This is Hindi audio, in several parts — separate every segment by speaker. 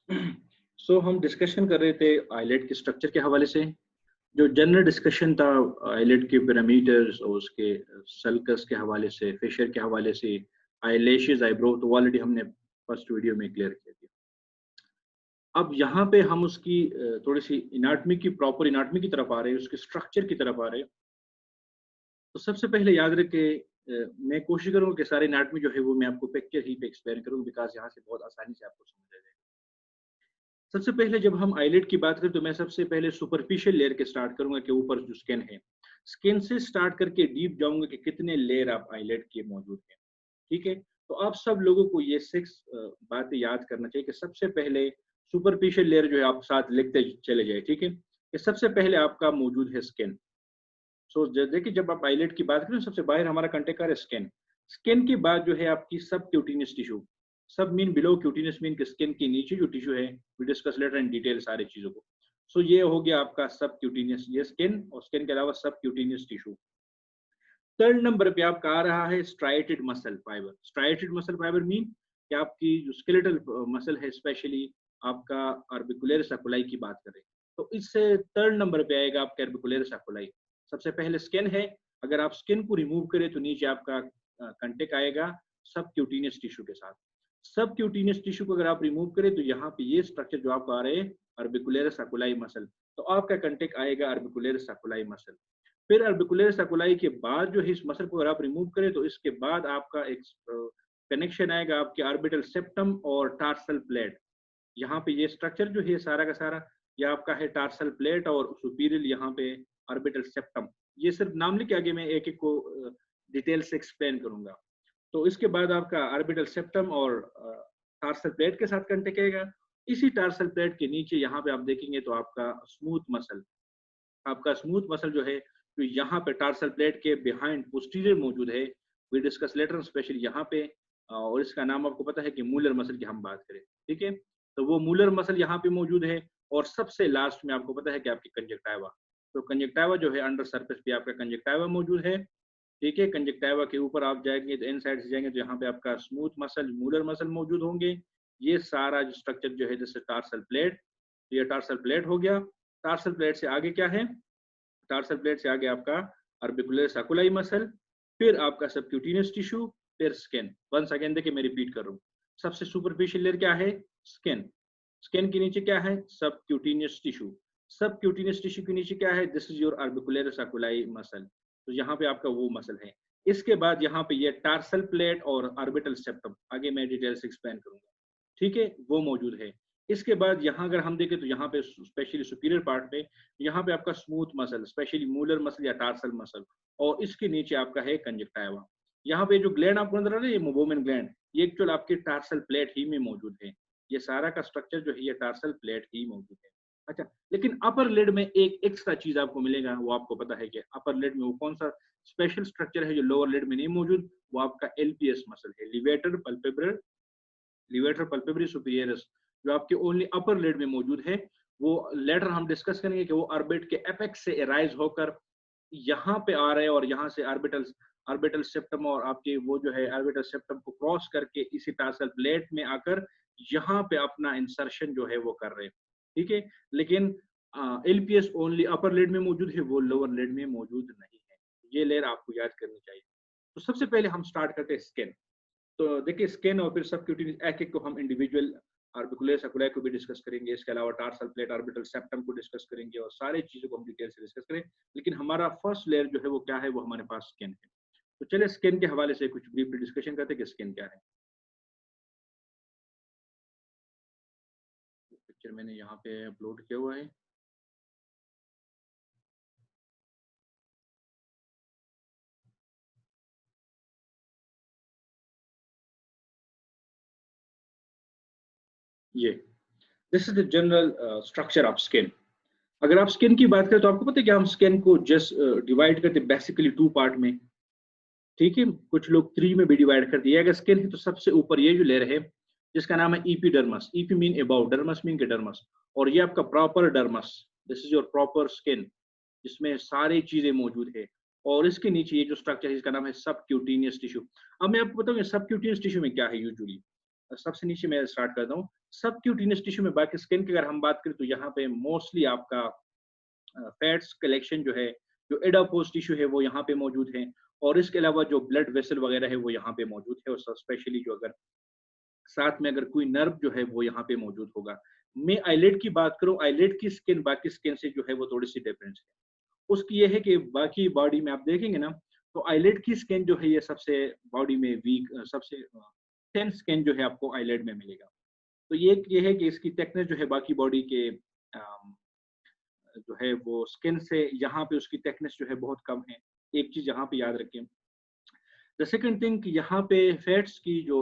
Speaker 1: हम डिस्कशन कर रहे थे आइलेट के स्ट्रक्चर के हवाले से। जो जनरल डिस्कशन था आइलेट के पैरामीटर्स और उसके सल्कस के हवाले से, फिशर के हवाले से, आईलैशेस, आईब्रो, तो ऑलरेडी हमने फर्स्ट वीडियो में क्लियर किया दिया। अब यहाँ पे हम उसकी थोड़ी सी इनाटमी की, प्रॉपर इनाटमी की तरफ आ रहे हैं, उसके स्ट्रक्चर की तरफ आ रहे हैं। तो सबसे पहले याद रखे, मैं कोशिश करूंगा कि सारी इनाटमी जो है वो मैं आपको पिक्चर ही पे एक्सप्लेन करूँ, बिकॉज यहाँ से बहुत आसानी से आपको समझ आ जाएगा। सबसे पहले जब हम आईलिड की बात करें तो मैं सबसे पहले सुपरफिशियल लेयर के स्टार्ट करूंगा कि ऊपर जो स्किन है, स्किन से स्टार्ट करके डीप जाऊंगा कि कितने लेयर आप आईलिड के मौजूद हैं। ठीक है, तो आप सब लोगों को ये 6 बातें याद करना चाहिए कि सबसे पहले सुपरफिशियल लेयर जो है आप साथ लिखते चले जाए। ठीक है, कि सबसे पहले आपका मौजूद है स्किन। देखिए, जब आप आईलिड की बात करें सबसे बाहर हमारा कंटेक्ट है स्किन। स्किन के बाद जो है आपकी subcutaneous tissue. Sub mean below cutaneous mean skin के नीचे जो टिश्यू है, we discuss later in detail सारी चीजों को। ये हो गया आपका सब क्यूटिनियस, ये स्किन, और स्किन के अलावा सब क्यूटिनियस टिश्यू। थर्ड नंबर पे आपका आ रहा है striated muscle fibre. Striated muscle fibre mean कि आपकी जो स्केलेटल मसल है, स्पेशली आपका आर्बिकुलर सकुलाई की बात करें तो इससे थर्ड नंबर पे आएगा आपका आर्बिकुलर सकुलाई। सबसे पहले स्किन है, अगर आप स्किन को रिमूव करें तो नीचे आपका कंटेक आएगा सब क्यूटिनियस टिश्यू के साथ। सब क्यूटिनियस टिश्यू को अगर आप रिमूव करें तो यहाँ पे ये स्ट्रक्चर जो आपको आ रहे हैं आर्बिकुलर सकुलाई मसल, तो आपका कंटेक आएगा आर्बिकुलर सकुलाई मसल। फिर अर्बिकुलर सर्कुलाई के बाद जो है इस मसल को अगर आप रिमूव करें तो इसके बाद आपका एक कनेक्शन आएगा आपके ऑर्बिटल सेप्टम और टार्सल प्लेट। यहाँ पे ये स्ट्रक्चर जो है सारा का सारा ये आपका है टार्सल प्लेट और सुपीरियर यहाँ पे ऑर्बिटल सेप्टम। ये सिर्फ नाम लिखे, आगे मैं एक एक को डिटेल से एक्सप्लेन करूंगा। तो इसके बाद आपका ऑर्बिटल सेप्टम और टार्सल प्लेट के साथ कंटेक्ट आएगा। इसी टार्सल प्लेट के नीचे यहाँ पे आप देखेंगे तो आपका स्मूथ मसल, आपका स्मूथ मसल जो है तो यहाँ पे टार्सल प्लेट के बिहाइंड पोस्टीरियर मौजूद है। वी डिस्कस लेटर स्पेशली यहाँ पे, और इसका नाम आपको पता है कि मूलर मसल की हम बात करें। ठीक है, तो वो मूलर मसल यहाँ पे मौजूद है। और सबसे लास्ट में आपको पता है कि आपकी कंजक्टाइवा, तो कंजक्टाइवा जो है अंडर सरफेस पे आपका कंजक्टाइवा मौजूद है। ठीक है, कंजक्टाइवा के ऊपर आप जाएंगे तो इन साइड से जाएंगे तो यहाँ पे आपका स्मूथ मसल, मूलर मसल मौजूद होंगे। ये सारा जो स्ट्रक्चर जो है जैसे टार्सल प्लेट, ये टार्सल प्लेट हो गया। टार्सल प्लेट से आगे क्या है, टार्सल प्लेट से आगे आपका ऑर्बिकुलर सर्कुलाई मसल, फिर आपका सबक्यूटेनियस टिश्यू, फिर स्किन। वंस अगेन देखिए मैं रिपीट कर रहा हूँ, सबसे सुपरफिशियल लेयर क्या है, स्किन। स्किन के नीचे क्या है, सबक्यूटेनियस टिश्यू। सबक्यूटेनियस टिश्यू के नीचे क्या है, this is your orbicular oculi muscle, तो यहाँ पे आपका वो मसल है। इसके बाद यहाँ पे ये टार्सल प्लेट और ऑर्बिटल सेप्टम, आगे मैं डिटेल से एक्सप्लेन करूंगा। ठीक है, वो मौजूद है। इसके बाद यहाँ अगर हम देखें तो यहाँ पे स्पेशली सुपीरियर पार्ट पे यहाँ पे आपका smooth muscle, specially Müller muscle या टार्सल मसल, और इसके नीचे आपका है कंजक्टाइवा। यहाँ पे जो ग्लैंड आपको नजर आ रहा है, ये मोबोमेन ग्लैंड, ये एक्चुअल आपके टार्सल प्लेट ही में मौजूद है। ये सारा का स्ट्रक्चर जो है ये टार्सल प्लेट ही मौजूद है। अच्छा, लेकिन अपर लिड में एक एक्स्ट्रा चीज आपको मिलेगा, वो आपको पता है कि अपर लिड में वो कौन सा स्पेशल स्ट्रक्चर है जो लोअर लिड में नहीं मौजूद, वो आपका एलपीएस मसल है, लिवेटर पल्पेब्रल, लिवेटर पल्पेब्री सुपीरियरस, जो आपके ओनली अपर लिड में मौजूद है। वो लेटर हम डिस्कस करेंगे कि वो ऑर्बिट के एपेक्स से एराइज होकर यहाँ पे आ रहे हैं और यहाँ से ऑर्बिटल ऑर्बिटल सेप्टम और आपके वो जो है ऑर्बिटल सेप्टम को क्रॉस करके इसी टार्सल प्लेट में आकर यहाँ पे अपना इंसर्शन जो है वो कर रहे हैं। ठीक है, लेकिन एलपीएस ओनली अपर लिड में मौजूद है, वो लोअर लिड में मौजूद नहीं है। ये लेयर आपको याद करनी चाहिए। तो सबसे पहले हम स्टार्ट करते हैं स्किन। तो देखिए स्किन और फिर सबक्यूटेनियस एक एक को हम इंडिविजुअल ऑर्बिकुलर सर्कुलाई को भी डिस्कस करेंगे, इसके अलावा टार्सल प्लेट ऑर्बिटल सेप्टम को डिस्कस करेंगे और सारी चीजों को हम डिटेल से डिस्कस करें। लेकिन हमारा फर्स्ट लेयर जो है वो क्या है, वो हमारे पास स्किन है। तो चलिए स्किन के हवाले से कुछ ब्रीफली डिस्कशन करते हैं कि स्किन क्या है। पिक्चर मैंने यहाँ पे अपलोड किया हुआ है। ये this is the general structure of skin. अगर आप स्किन की बात करें तो आपको पता है कि हम स्किन को जस्ट डिवाइड करते हैं बेसिकली 2 पार्ट में। ठीक है, कुछ लोग 3 में भी डिवाइड कर दिया। अगर स्किन है तो सबसे ऊपर ये जो लेयर है जिसका नाम है epidermis, epi mean about, dermis mean के डर्मस, और ये आपका proper dermis, this is your proper skin, जिसमें सारी चीजें मौजूद है। और इसके नीचे ये जो स्ट्रक्चर है इसका नाम है सबक्यूटेनियस टिश्यू। अब मैं आपको बताऊं सबक्यूटेनियस टिश्यू में क्या है यूजुअली। सबसे नीचे मैं स्टार्ट करता हूँ। सबक्यूटेनियस टिश्यू में बाकी स्किन की अगर हम बात करें तो यहाँ पे मोस्टली आपका फैट्स कलेक्शन जो है, जो एडापोज टिश्यू है वो यहाँ पे मौजूद है, और इसके अलावा जो ब्लड वेसल वगैरह है वो यहाँ पे मौजूद है, और स्पेशली जो अगर साथ में अगर कोई नर्व जो है वो यहाँ पे मौजूद होगा। मैं आईलिड की बात करूँ, आईलिड की स्किन बाकी स्किन से जो है वो थोड़ी-सी डिफरेंस है। उसकी ये है कि बाकी बॉडी में आप देखेंगे ना, तो आईलिड की स्किन जो है ये सबसे बॉडी में वीक सबसे थिन स्किन जो है आपको आईलिड में मिलेगा। तो ये है कि इसकी थिकनेस जो है बाकी बॉडी के जो है वो स्किन से यहाँ पे उसकी थिकनेस जो है बहुत कम है। एक चीज़ यहाँ पे याद रखें। द सेकंड थिंग कि यहाँ पे फैट्स की जो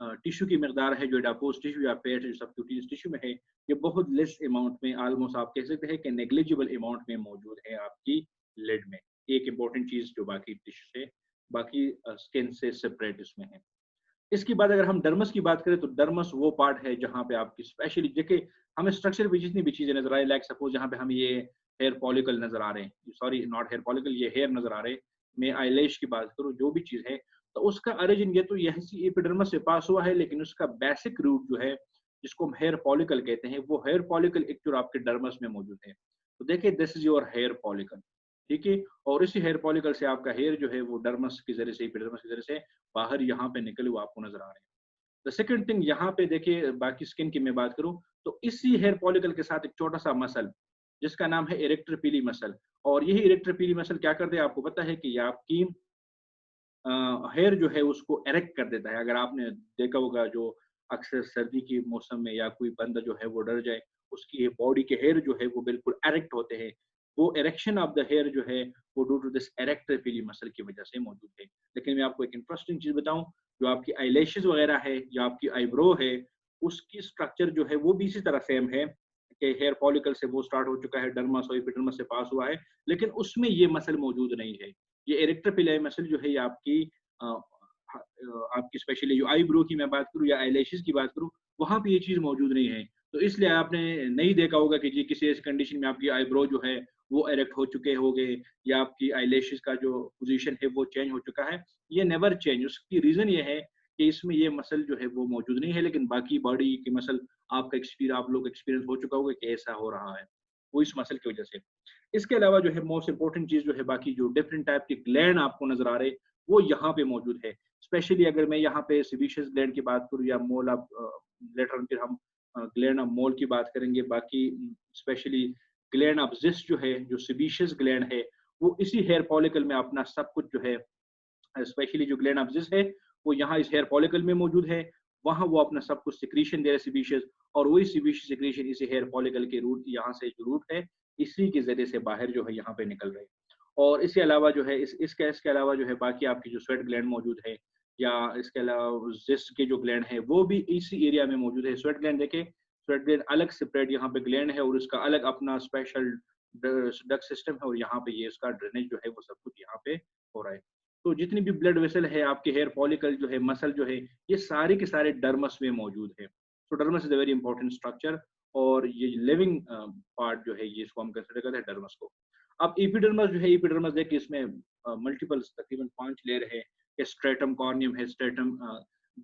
Speaker 1: टिश्यू की मकदार है, जो एडापोज टिश्यू या फैट जो सबक्यूटेनियस टिश्यू में है, ये बहुत लेस अमाउंट में, ऑलमोस्ट आप कह सकते हैं कि नेग्लिजिबल अमाउंट में मौजूद है आपकी लिड में। एक इम्पोर्टेंट चीज़ जो बाकी टिश्यू से, बाकी स्किन से सेपरेट इसमें है। इसके बाद अगर हम डर्मस की बात करें तो डर्मस वो पार्ट है जहाँ पे आपकी स्पेशली देखिए, हमें स्ट्रक्चर पे जितनी भी चीजें नजर आए, लाइक सपोज यहाँ पे हमें ये हेयर फॉलिकल नजर आ रहे हैं, सॉरी नॉट हेयर फॉलिकल, ये हेयर नजर आ रहे हैं। मैं आईलैश की बात करूँ, जो भी चीज है, तो उसका ओरिजिन ये तो यही एपिडर्मस से पास हुआ है, लेकिन उसका बेसिक रूट जो है, जिसको हम हेयर फॉलिकल कहते हैं, वो हेयर फॉलिकल एक्चुअल आपके डर्मस में मौजूद है। तो देखिए, this is your hair follicle, ठीक है। और इसी हेयर फॉलिकल से आपका हेयर जो है वो डर्मस के जरिए से, एपिडर्मस के जरिए से बाहर यहाँ पे निकले हुए आपको नजर आ रहे हैं। द सेकंड थिंग यहाँ पे देखिए, बाकी स्किन की मैं बात करूँ तो इसी हेयर फॉलिकल के साथ एक छोटा सा मसल जिसका नाम है इरेक्टर पीली मसल, और यही इरेक्टर पीली मसल क्या करते हैं आपको पता है कि ये आपकी हेयर जो है उसको एरेक्ट कर देता है। अगर आपने देखा होगा, जो अक्सर सर्दी के मौसम में या कोई बंदा जो है वो डर जाए, उसकी बॉडी के हेयर जो है वो बिल्कुल एरेक्ट होते हैं। वो एरेक्शन ऑफ द हेयर जो है वो ड्यू टू दिस एरेक्टर पीली मसल की वजह से मौजूद है। लेकिन मैं आपको एक इंटरेस्टिंग चीज बताऊं, जो आपकी आईलैशेस वगैरह है या आपकी आईब्रो है, उसकी स्ट्रक्चर जो है वो भी इसी तरह सेम है कि हेयर फॉलिकल से वो स्टार्ट हो चुका है, डर्मस और एपिडर्मस से पास हुआ है, लेकिन उसमें ये मसल मौजूद नहीं है। ये इरेक्टर पिलाई मसल जो है ये आपकी आपकी स्पेशली जो आईब्रो की मैं बात करूँ या आईलैशेस की बात करूँ, वहाँ पे ये चीज़ मौजूद नहीं है। तो इसलिए आपने नहीं देखा होगा कि जी किसी ऐसी कंडीशन में आपकी आईब्रो जो है वो इरेक्ट हो चुके होंगे, या आपकी आईलैशेस का जो पोजीशन है वो चेंज हो चुका है। ये नेवर चेंज। उसकी रीज़न ये है कि इसमें ये मसल जो है वो मौजूद नहीं है, लेकिन बाकी बॉडी की मसल आप लोग एक्सपीरियंस हो चुका होगा कि ऐसा हो रहा है, वो इस मसल की वजह से। इसके अलावा जो है मोस्ट इंपॉर्टेंट चीज़ जो है, बाकी जो डिफरेंट टाइप के ग्लैंड आपको नज़र आ रहे हैं, वो यहाँ पे मौजूद है। स्पेशली अगर मैं यहाँ पे सीबेशियस ग्लैंड की बात करूँ या मोल ऑफ लेटर ऑन, फिर हम ग्लैंड ऑफ मोल की बात करेंगे। बाकी स्पेशली ग्लैंड ऑफ जिस जो है, जो सीबेशियस ग्लैंड है, वो इसी हेयर फॉलिकल में अपना सब कुछ जो है, स्पेशली जो ग्लैंड ऑफ जिस है वो यहाँ इस हेयर फॉलिकल में मौजूद है। वहाँ वो अपना सब कुछ सिक्रीशन दे रहा है सीबेशियस, और वही सीबेशियस सिक्रीशन इसी हेयर फॉलिकल के रूट, यहाँ से जो रूट है, इसी के जरिए से बाहर जो है यहाँ पे निकल रहे हैं। और इसके अलावा जो है इसके अलावा जो है बाकी आपकी जो स्वेट ग्लैंड मौजूद है, या इसके अलावा जिस्ट के जो ग्लैंड है वो भी इसी एरिया में मौजूद है। स्वेट ग्लैंड देखे, स्वेट ग्लैंड अलग सेपरेट यहाँ पे ग्लैंड है, और इसका अलग अपना स्पेशल डक सिस्टम है, और यहाँ पे ये इसका ड्रेनेज जो है वो सब कुछ यहाँ पे हो रहा है। तो जितनी भी ब्लड वेसल है, आपके हेयर फॉलिकल जो है, मसल जो है, ये सारे के सारे डर्मस में मौजूद है। तो dermis is a very important structure, और ये लिविंग पार्ट जो है ये इसको हम कंसिडर करते हैं डर्मस को। अब एपिडर्मस जो है, एपिडर्मस देखिए इसमें मल्टीपल तकरीबन 5 लेयर है। स्ट्रेटम कॉर्नियम है, स्ट्रेटम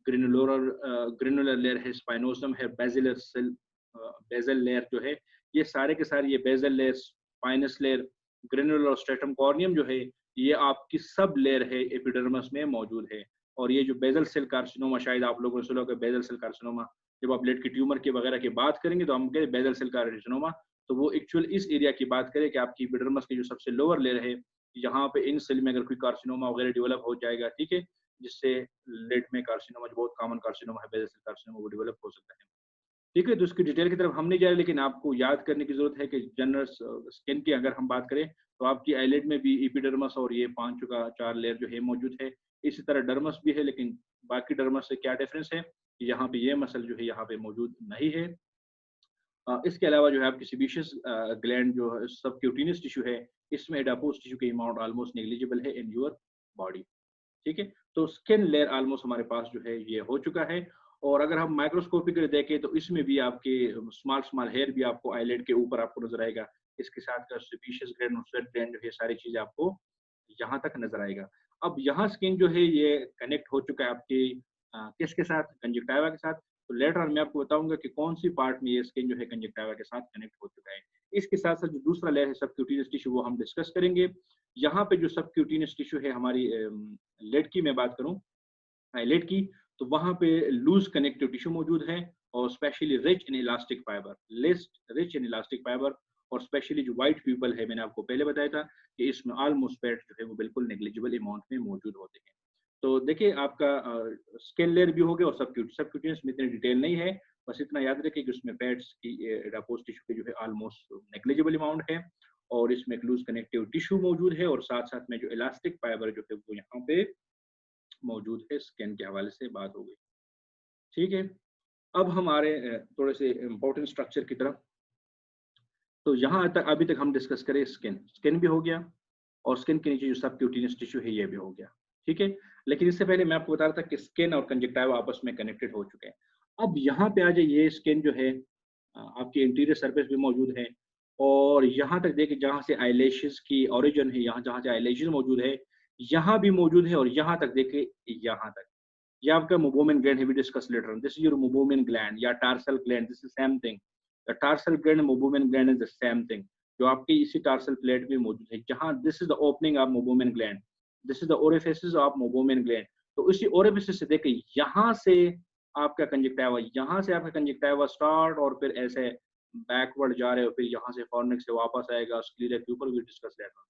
Speaker 1: ग्रेनुलर लेयर है, स्पाइनोसम है, बेजिलर सेल, बेजल लेयर जो है, ये सारे के सारे, ये basal layer, spinous layer, granular और स्ट्रेटम कॉर्नियम जो है, ये आपकी सब लेयर है एपिडर्मस में मौजूद है। और ये जो बेजल सेल कार्सिनोमा, शायद आप लोगों ने सुना होगा बेजल सेल कार्सिनोमा, जब आप ब्लड की ट्यूमर के वगैरह की बात करेंगे तो हम कहें बेजल सेल कार्सिनोमा, तो वो एक्चुअल इस एरिया की बात करें कि आपकी एपिडर्मस की जो सबसे लोअर लेयर है, यहाँ पे इन सेल में अगर कोई कार्सिनोमा वगैरह डेवलप हो जाएगा, ठीक है, जिससे लिड में कार्सिनोमा, जो बहुत कॉमन कार्सिनोमा है बेजल सेल कार्सिनोमा, वो डेवलप हो सकता है। ठीक है, तो उसकी डिटेल की तरफ हम नहीं जा रहे, लेकिन आपको याद करने की जरूरत है कि जनरल स्किन की अगर हम बात करें तो आपकी आईलिड में भी एपिडर्मस और ये 5 का 4 लेयर जो है मौजूद है। इसी तरह डर्मस भी है, लेकिन बाकी डर्मस से क्या डिफरेंस है, यहाँ पे ये मसल जो है यहाँ पे मौजूद नहीं है। इसके अलावा जो है आपकी सीबेशियस ग्लैंड जो है सबक्यूटेनियस टिश्यू है, इसमें एडापोज टिश्यू की अमाउंट ऑलमोस्ट नेग्लिजिबल है इन योर बॉडी। ठीक है, तो स्किन लेयर ऑलमोस्ट हमारे पास जो है ये हो चुका है। और अगर हम माइक्रोस्कोपिकली देखें तो इसमें भी आपके स्मॉल स्मॉल हेयर भी आपको आईलिड के ऊपर आपको नजर आएगा। इसके साथ का सीबेशियस ग्लैंड और स्वेट ग्लैंड जो है, सारी चीजें आपको यहाँ तक नजर आएगा। अब यहाँ स्किन जो है ये कनेक्ट हो चुका है आपकी किसके साथ, कंजक्टिवा के साथ। तो लेटर ऑन मैं आपको बताऊंगा कि कौन सी पार्ट में ये स्किन जो है कंजक्टिवा के साथ कनेक्ट हो चुका है। इसके साथ साथ जो दूसरा लेयर है सबक्यूटेनियस टिश्यू, वो हम डिस्कस करेंगे। यहाँ पे जो सबक्यूटेनियस टिश्यू है हमारी लेड की मैं बात करूँ, आईलेट की, तो वहाँ पे लूज कनेक्टिव टिश्यू मौजूद है और specially rich in elastic fibre, list rich in elastic fibre, और स्पेशली जो वाइट पीपल है, मैंने आपको पहले बताया था कि इसमें ऑलमोस्ट फैट जो है वो बिल्कुल नेग्लिजिबल अमाउंट में मौजूद होते हैं। तो देखिए आपका स्किन लेयर भी हो गया और सबक्यूटेनियस में इतनी डिटेल नहीं है, बस इतना याद रखें कि उसमें फैट्स की एडापोज टिश्यू के जो है ऑलमोस्ट नेग्लिजिबल अमाउंट है, और इसमें एक लूज कनेक्टिव टिश्यू मौजूद है, और साथ साथ में जो इलास्टिक फाइबर जो है वो यहाँ पे मौजूद है। स्किन के हवाले से बात हो गई, ठीक है। अब हमारे थोड़े से इंपॉर्टेंट स्ट्रक्चर की तरफ, तो यहाँ तक अभी तक हम डिस्कस करें स्किन, स्किन भी हो गया और स्किन के नीचे जो सबक्यूटेनियस टिश्यू है ये भी हो गया, ठीक है। लेकिन इससे पहले मैं आपको बता रहा था कि स्किन और कंजक्टिवा आपस में कनेक्टेड हो चुके हैं। अब यहाँ पे आ जाए, ये स्किन जो है आपकी इंटीरियर सरफेस भी मौजूद है, और यहाँ तक देखिए जहाँ से आईलैशेस की ओरिजिन है, यहाँ जहाँ से आईलैशेस मौजूद है यहाँ भी मौजूद है, और यहाँ तक देखिए यहाँ तक, ये आपका मोबोमेन ग्लैंड है, we discuss later on, this is your meibomian gland या tarsal gland, this is same thing. The tarsal gland and meibomian gland is the same thing, जो आपकी इसी टार्सल प्लेट में मौजूद है, जहां this is the opening of meibomian gland, this is the orifice of meibomian gland. तो इसी ओरिफिस से देखिए यहाँ से आपका कंजक्टिवा, यहाँ से आपका कंजक्टिवा स्टार्ट और फिर ऐसे बैकवर्ड जा रहे हो, फिर यहाँ से फॉर्निक्स से वापस आएगा स्क्लीरा के ऊपर, भी डिस्कस लेटर।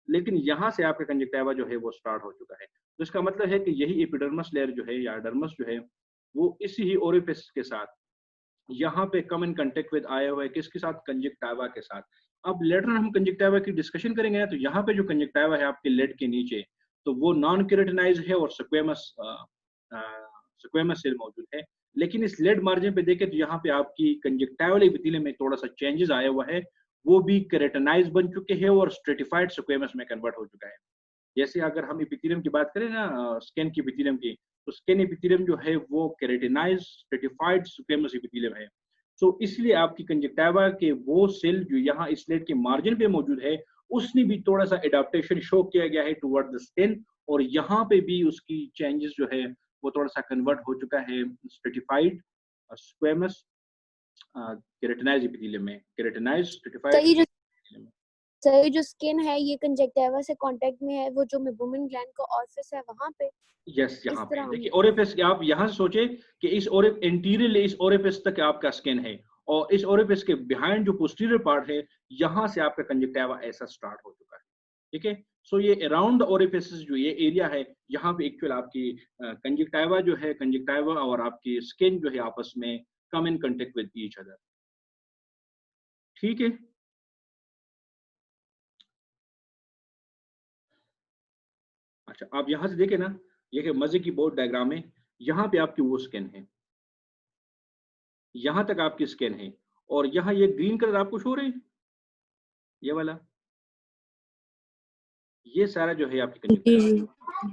Speaker 1: लेकिन यहाँ से आपका कंजक्टिवा जो है वो स्टार्ट हो चुका है, तो इसका मतलब है कि यही एपिडर्मस लेयर जो है या डर्मस जो है वो इसी ही ओरिफिस के साथ यहाँ पे कम इन कांटेक्ट विद आया हुआ है, किसके साथ, कंजक्टिवा के साथ। अब लेटर हम कंजक्टिवा की डिस्कशन करेंगे ना, तो यहाँ पे जो कंजक्टिवा है आपके लेड के नीचे, तो वो नॉन केराटिनाइज्ड है और स्क्वेमस सेल मौजूद है। लेकिन इस लेड मार्जिन पे देखें तो यहाँ पे आपकी कंजक्टिवल एपिथेलियम में थोड़ा सा चेंजेस आया हुआ है, वो भी केराटिनाइज बन चुके हैं और स्ट्रेटिफाइड स्क्वेमस में कन्वर्ट हो चुका है। जैसे अगर हम एपिथेलियम की बात करें ना, स्किन की एपिथेलियम की, तो स्किन एपिथेलियम जो है वो केराटिनाइज स्ट्रेटिफाइड स्क्वेमस एपिथेलियम है। तो इसलिए आपकी कंजक्टिवा के वो सेल जो यहाँ इस लेड के मार्जिन पे मौजूद है, उसने भी थोड़ा सा एडाप्टेशन शो किया गया है टुवर्ड द स्किन, और यहाँ पे भी उसकी चेंजेस जो है वो थोड़ा सा कन्वर्ट हो चुका है स्ट्रेटिफाइड स्क्वेमस केराटिनाइज एपिथेलियम में, केराटिनाइज स्ट्रेटिफाइड।
Speaker 2: सर ये जो स्किन है ये कंजक्टिवा से कांटेक्ट में है, वो जो मेबुमिन ग्लैंड का ऑरिफिस है वहां पे।
Speaker 1: यस, यहाँ पे देखिए ओरिफिस, आप यहाँ से सोचे कि इस इंटीरियर इस ओरिफिस तक आपका स्किन है, और इस ओरिफिस के बिहाइंड जो पोस्टीरियर पार्ट है, यहाँ से आपका कंजक्टिवा ऐसा स्टार्ट हो चुका है, ठीक है। सो ये अराउंड द ओरिफिस जो ये एरिया है, यहाँ पे एक्चुअल आपकी कंजक्टिवा जो है, कंजक्टिवा और आपकी स्किन जो है आपस में come in contact with each other, ठीक है। अच्छा, आप यहाँ से देखें ना, ये मजे की बोर्ड डायग्राम है, यहाँ पे आपकी वो स्किन है, यहाँ तक आपकी स्किन है, और यहाँ ये ग्रीन कलर आपको शो रहे हैं, ये वाला, ये सारा जो है आपकी कंजक्टिवा,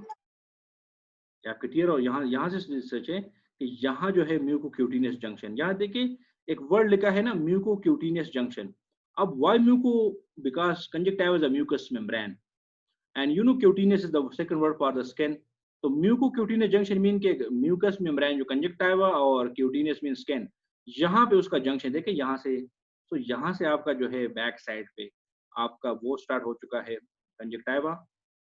Speaker 1: आपके टीयर, और यहाँ से सोचे कि यहाँ जो है म्यूकोक्यूटिनियस जंक्शन, यहाँ देखिए एक वर्ड लिखा है ना, म्यूकोक्यूटिनियस जंक्शन। अब why muco, because conjunctiva is a mucous membrane and cutaneous is the second word for the skin. तो म्यूकोक्यूटिनियस जंक्शन मीन के म्यूकस मेम्ब्रेन जो कंजक्टिवा और क्यूटिनियस मीन स्किन, यहाँ पे उसका जंक्शन देखिए यहाँ से, तो यहाँ से आपका जो है बैक साइड पे आपका वो स्टार्ट हो चुका है कंजक्टिवा,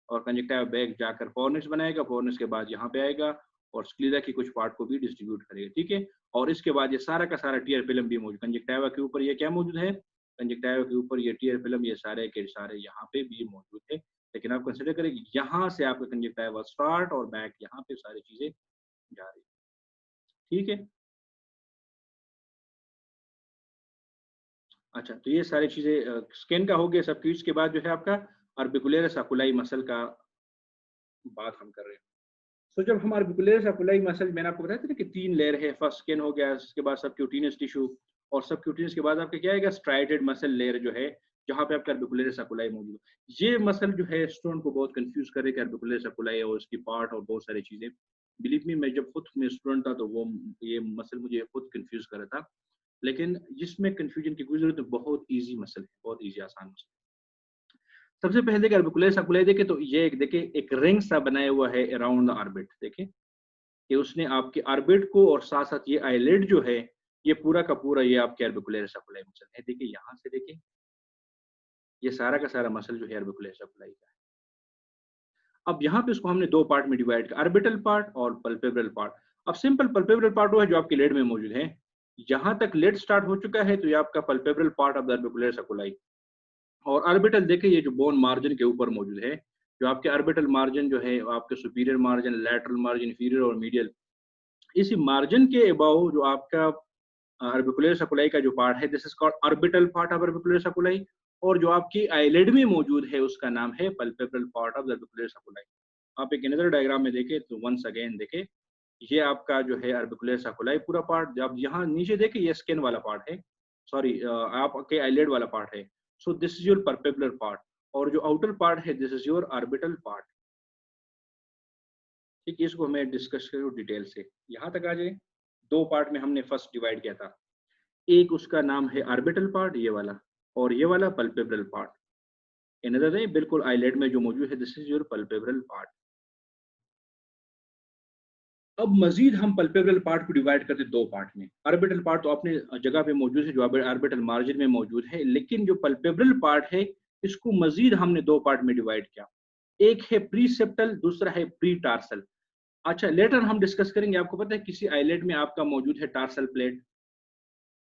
Speaker 1: और कंजक्टिवा बैक जाकर फॉर्निक्स बनाएगा, फॉर्निक्स के बाद यहाँ पे आएगा और स्क्लीरा की कुछ पार्ट को भी डिस्ट्रीब्यूट करेगा, ठीक है। और इसके बाद ये सारा का सारा टीयर फिल्म भी मौजूद, कंजक्टिवा के ऊपर ये क्या मौजूद है, कंजक्टिवा के ऊपर ये टीयर फिल्म, ये सारे के सारे यहाँ पे भी मौजूद है। लेकिन आप कंसिडर करें यहाँ से आपका कंजक्टिवा स्टार्ट और बैक यहाँ पे सारी चीजें जा रही, ठीक है। अच्छा, तो ये सारी चीजें स्किन का हो गया सब कुछ। के बाद जो है आपका ऑर्बिकुलरिस अकुलाई मसल का बात हम कर रहे हैं। तो जब हम ऑर्बिकुलरिस अकुलाई मसल, मैंने आपको बताया था ना कि 3 लेयर है, फर्स्ट स्किन हो गया, उसके बाद सबक्यूटेनियस टिश्यू, और सबक्यूटेनियस के बाद आपका क्या आएगा, स्ट्राइडेड मसल लेयर जो है, जहाँ पे आपका ऑर्बिकुलरिस अकुलाई मौजूद है। ये मसल जो है स्टूडेंट को बहुत कंफ्यूज करे कि ऑर्बिकुलरिस अकुलाई और उसकी पार्ट और बहुत सारी चीजें। बिलीव मी, मैं जब खुद में स्टूडेंट था तो वो ये मसल मुझे खुद कंफ्यूज कर रहा था, लेकिन जिसमें कंफ्यूजन की कोई जरूरत, बहुत ईजी मसल है, बहुत ईजी आसान मसल। सबसे पहले देखिए ऑर्बिकुलरिस अकुलाई, देखिए तो ये एक देखिए एक रिंग सा बनाया हुआ है अराउंड द ऑर्बिट, देखिए कि उसने आपके ऑर्बिट को और साथ साथ ये आईलिड जो है ये पूरा का पूरा ये आपके ऑर्बिकुलर सकुलाई मसल है। देखिए यहाँ से देखिए ये सारा का सारा मसल जो है ऑर्बिकुलर सकुलाई का है। अब यहाँ पे इसको हमने दो पार्ट में डिवाइड किया, ऑर्बिटल पार्ट और पल्पेब्रल पार्ट। अब सिंपल पल्पेब्रल पार्ट वो है जो आपके लेड में मौजूद है। यहाँ तक लेड स्टार्ट हो चुका है तो ये आपका palpebral part of the orbicular oculi. और ऑर्बिटल देखिए ये जो बोन मार्जिन के ऊपर मौजूद है, जो आपके ऑर्बिटल मार्जिन जो है आपके superior margin, lateral margin, inferior और मीडियल, इसी मार्जिन के अबाव जो आपका ऑर्बिकुलर सकुलाई का जो पार्ट है, this is called orbital part of orbicular oculi. और जो आपकी आईलिड में मौजूद है उसका नाम है palpebral part of the orbicular oculi. आप एक नजर डायग्राम में देखें तो वंस अगेन देखें, ये आपका जो है ऑर्बिकुलर सकुलाई पूरा पार्ट। जब यहाँ नीचे देखें ये स्किन वाला पार्ट है, सॉरी आपके आईलिड वाला पार्ट है। So this is your palpebral part. और जो आउटर पार्ट है this is your orbital part. ठीक, इसको हमें डिस्कस करो डिटेल से। यहाँ तक आ जाए, दो पार्ट में हमने फर्स्ट डिवाइड किया था। एक उसका नाम है ऑर्बिटल पार्ट ये वाला, और ये वाला पल्पेब्रल पार्ट। इन अदर है बिल्कुल आईलिड में जो मौजूद है this is your palpebral part. अब मजीद हम पल्पेब्रल पार्ट को डिवाइड करते दो पार्ट में। ऑर्बिटल पार्ट तो अपने जगह पे मौजूद है जो ऑर्बिटल मार्जिन में मौजूद है, लेकिन जो पल्पेब्रल पार्ट है इसको मजीद हमने दो पार्ट में डिवाइड किया। एक है प्रीसेप्टल, दूसरा है प्री टार्सल। अच्छा, लेटर हम डिस्कस करेंगे। आपको पता है किसी आइलेट में आपका मौजूद है टार्सल प्लेट,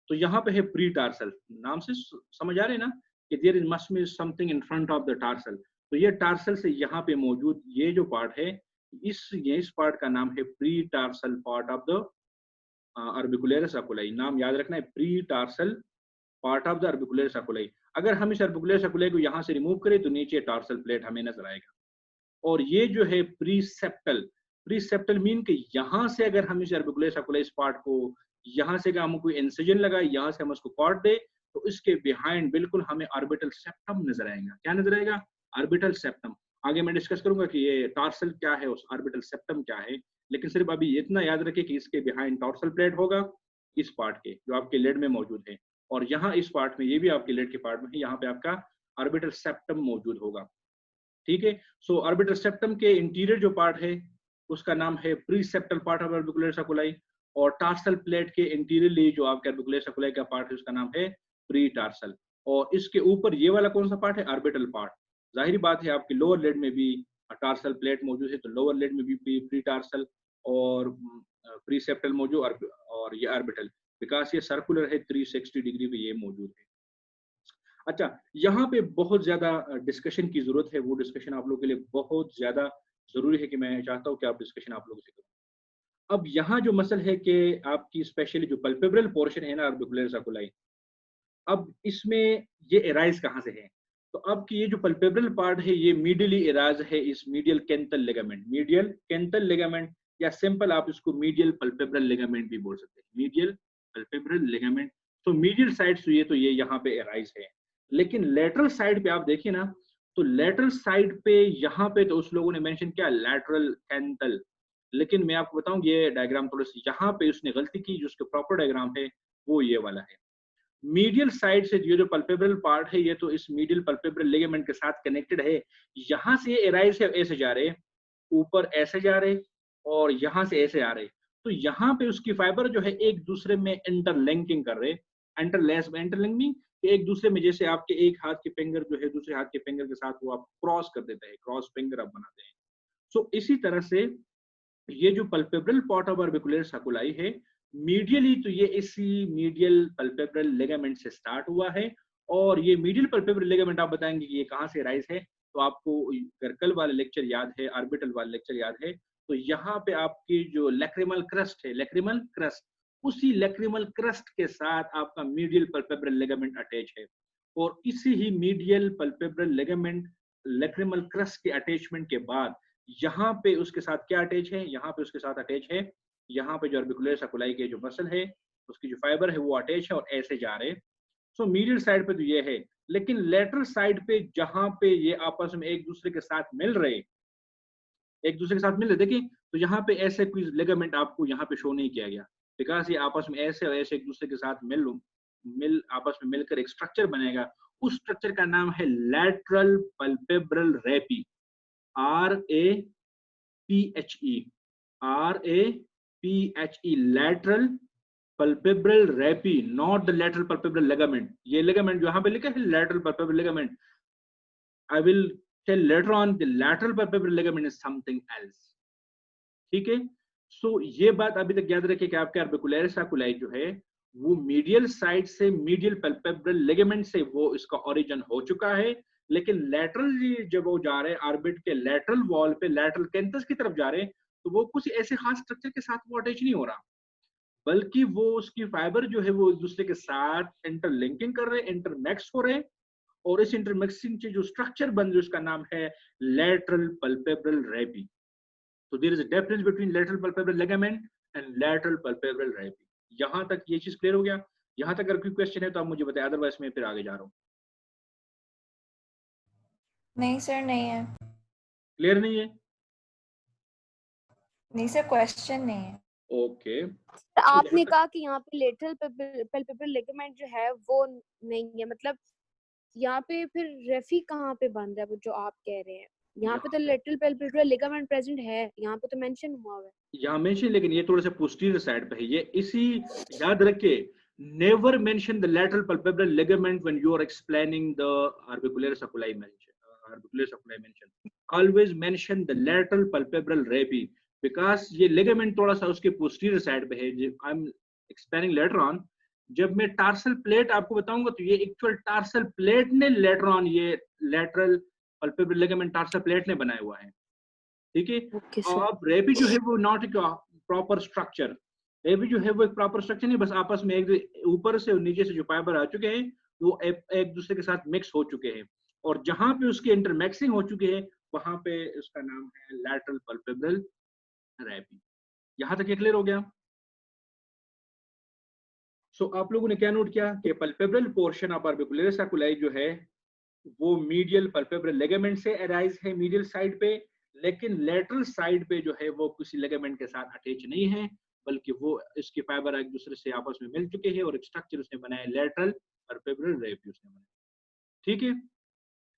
Speaker 1: तो यहाँ पे है प्री टार्सल। नाम से समझ आ रहे हैं ना कि there is must be something in front of the tarsal. तो ये टार्सल से यहाँ पे मौजूद ये जो पार्ट है, इस पार्ट का नाम है pre tarsal part of the orbicular oculi. नाम याद रखना है, pre tarsal part of the orbicular oculi. अगर हम इस ऑर्बिकुलर सकुलाई को यहाँ से रिमूव करें तो नीचे टार्सल प्लेट हमें नजर आएगा। और ये जो है प्रीसेप्टल, प्रीसेप्टल मीन कि यहाँ से अगर हम इस ऑर्बिकुलर सकुलाई पार्ट को यहाँ से हम कोई इंसिजन लगाए, यहाँ से हम उसको काट दे, तो इसके बिहाइंड बिल्कुल हमें ऑर्बिटल सेप्टम नजर आएगा। क्या नजर आएगा? Orbital septum. आगे मैं डिस्कस करूंगा कि ये टार्सल क्या है, उस ऑर्बिटल सेप्टम क्या है, लेकिन सिर्फ अभी इतना याद रखिए कि इसके बिहाइंड टार्सल प्लेट होगा इस पार्ट के जो आपके लेड में मौजूद है। और यहाँ इस पार्ट में, ये भी आपके लेड के पार्ट में है, यहाँ पे आपका ऑर्बिटल सेप्टम मौजूद होगा। ठीक है। सो ऑर्बिटल सेप्टम के इंटीरियर जो पार्ट है उसका नाम है प्रीसेप्टल पार्ट ऑफ ऑर्बिकुलर सकुलाई। और टार्सल प्लेट के इंटीरियरली जो आपके ऑर्बिकुलर सकुलाई का पार्ट है उसका नाम है प्री टार्सल। और इसके ऊपर ये वाला कौन सा पार्ट है? Orbital part. जाहिर बात है आपकी लोअर लेड में भी टार्सल प्लेट मौजूद है, तो लोअर लेड में भी प्री टार्सल और प्रीसेप्टल मौजूद, और ये ऑर्बिटल, बिकॉज ये सर्कुलर है 360 डिग्री पे ये मौजूद है। अच्छा, यहाँ पे बहुत ज्यादा डिस्कशन की जरूरत है, वो डिस्कशन आप लोगों के लिए बहुत ज्यादा जरूरी है कि मैं चाहता हूँ कि आप डिस्कशन आप लोगों से करें। अब यहाँ जो मसल है कि आपकी स्पेशली जो पल्पेब्रल पोर्शन है ना ऑर्बिकुलर सकुलाई, अब इसमें ये एराइज कहाँ से है? तो अब की ये जो पल्पेब्रल पार्ट है ये मीडियली एराइज है इस मीडियल कैंथल लिगामेंट, मीडियल कैंथल लिगामेंट, या सिंपल आप इसको मीडियल पल्पेब्रल लिगामेंट भी बोल सकते हैं, मीडियल पल्पेब्रल लिगामेंट। तो मीडियल साइड से ये यहाँ पे एराइज है। लेकिन लेटरल साइड पे आप देखिए ना, तो लेटरल साइड पे यहाँ पे तो उस लोगों ने मेंशन किया लैटरल कैंथल, लेकिन मैं आपको बताऊं ये डायग्राम थोड़ा सा यहाँ पे उसने गलती की, जो उसके प्रॉपर डायग्राम है वो ये वाला है। मीडियल साइड से ये जो पल्पेब्रल पार्ट है ये तो इस मीडियल पल्पेब्रल लिगामेंट के साथ कनेक्टेड है। यहाँ से ये एराइज है, ऐसे जा रहे, ऊपर ऐसे जा रहे, और यहाँ से ऐसे आ रहे। तो यहाँ पे उसकी फाइबर जो है एक दूसरे में इंटरलिंकिंग कर रहे, इंटरलेस में इंटरलिंकिंग, एक दूसरे में, जैसे आपके एक हाथ के फिंगर जो है दूसरे हाथ के फिंगर के साथ वो आप क्रॉस कर देते हैं, क्रॉस फिंगर आप बनाते हैं। सो इसी तरह से ये जो पल्पेब्रल पार्ट ऑफ ऑर्बिकुलर सकुलाई है, मीडियली तो ये इसी मीडियल पल्पेब्रल लिगामेंट से स्टार्ट हुआ है। और ये मीडियल पल्पेब्रल लिगामेंट आप बताएंगे कि ये कहाँ से राइज है, तो आपको गर्कल वाला लेक्चर याद है, ऑर्बिटल वाला लेक्चर याद है, तो यहाँ पे आपकी जो लैक्रिमल क्रस्ट है, लैक्रिमल क्रस्ट, उसी लैक्रिमल क्रस्ट के साथ आपका मीडियल पल्पेब्रल लिगामेंट अटैच है। और इसी ही medial palpebral ligament lacrimal crest के अटैचमेंट के बाद यहाँ पे उसके साथ क्या अटैच है? यहाँ पे उसके साथ अटैच है, यहाँ पे जो ऑर्बिकुलर सकुलाई के जो मसल है उसकी जो फाइबर है वो अटैच है और ऐसे जा रहे हैं। सो मीडियल साइड पे तो ये है, लेकिन लेटरल साइड पे जहाँ पे ये आपस में एक दूसरे के साथ मिल रहे, एक दूसरे के साथ मिल रहे, देखिए तो यहाँ पे ऐसे कोई लिगामेंट आपको यहाँ पे शो नहीं किया गया, बिकॉज ये आपस में ऐसे और ऐसे एक दूसरे के साथ मिल आपस में मिलकर एक स्ट्रक्चर बनेगा। उस स्ट्रक्चर का नाम है lateral palpebral raphe, RAPHE, RAPHE। PHE, lateral palpebral raphe, not the lateral palpebral ligament. ये ligament जो यहाँ पे लिखा है lateral palpebral ligament, I will tell later on the lateral palpebral ligament is something else. ठीक है, सो ये बात अभी तक याद रखिए कि आपके आर्बिकुलरिस सैकुलाई जो है वो मीडियल साइड से मीडियल पल्पेब्रल लिगामेंट से वो इसका ओरिजिन हो चुका है, लेकिन लैटरल जब वो जा रहे हैं आर्बिट के लैटरल वॉल पे लैटरल कैंथस की तरफ जा रहे हैं, तो वो कुछ ऐसे खास स्ट्रक्चर के साथ वो अटैच नहीं हो रहा, बल्कि वो उसकी फाइबर जो है वो एक दूसरे के साथ इंटरलिंकिंग कर रहे हैं, इंटरमिक्स हो रहे हैं, और इस इंटरमिक्सिंग से जो स्ट्रक्चर बन रही है उसका नाम है lateral palpebral raphe. So there is a difference between lateral palpebral ligament and lateral palpebral raphe. यहाँ तक ये चीज क्लियर हो गया? यहाँ तक अगर कोई क्वेश्चन है तो आप मुझे बताएं, अदरवाइज मैं फिर आगे जा रहा हूँ.
Speaker 3: नहीं सर, नहीं है.
Speaker 1: क्लियर नहीं है?
Speaker 3: नहीं सर, क्वेश्चन नहीं है.
Speaker 1: ओके.
Speaker 2: आपने कहा कि यहाँ पे लेटरल पल्पेब्रल लिगामेंट जो है वो नहीं है, मतलब यहाँ पे फिर रेफी कहाँ पे बन रहा है वो जो आप कह रहे हैं? यहाँ पे तो लेटरल पल्पेब्रल लिगामेंट प्रेजेंट है, यहाँ पे तो मेंशन हुआ हुआ है.
Speaker 1: यहाँ मेंशन, लेकिन ये थोड़ा सा पोस्टीरियर साइड पे है. ये इसी याद रखे, never mention the lateral palpebral ligament when you are explaining the orbicular oculi mention. Always mention the lateral palpebral raphe, because ये लिगामेंट थोड़ा सा उसके पोस्टीरियर साइड पे है. I am explaining later on. जब मैं टार्सल प्लेट आपको बताऊंगा तो ये एक्चुअल टार्सल प्लेट ने लेटर ऑन ये lateral palpebral ligament tarsal plate ने बनाया हुआ है. ठीक है. अब रेपी जो है वो नॉट ए प्रॉपर स्ट्रक्चर. रेपी जो है वो एक प्रॉपर स्ट्रक्चर नहीं, बस आपस में एक ऊपर से और नीचे से जो फाइबर आ चुके हैं वो एक दूसरे के साथ मिक्स हो चुके हैं, और जहां पे उसके इंटरमिक्सिंग हो चुके हैं वहां पे उसका नाम है लैटरल पल्पेब्रल रेपी. यहां तक क्लियर हो गया? सो आप लोगों ने क्या नोट किया कि पल्पेब्रल पोर्शन ऑफ ऑर्बिकुलरिस सैकुलाई जो है वो मीडियल पल्पेब्रल लिगामेंट से अराइज है मीडियल साइड पे, लेकिन लेटरल साइड पे जो है वो किसी लिगामेंट के साथ अटैच नहीं है, बल्कि वो इसके फाइबर एक दूसरे से आपस में मिल चुके हैं और एक स्ट्रक्चर उसने बनाया लैटरल पल्पेब्रल रेपी उसने बनाया. ठीक है.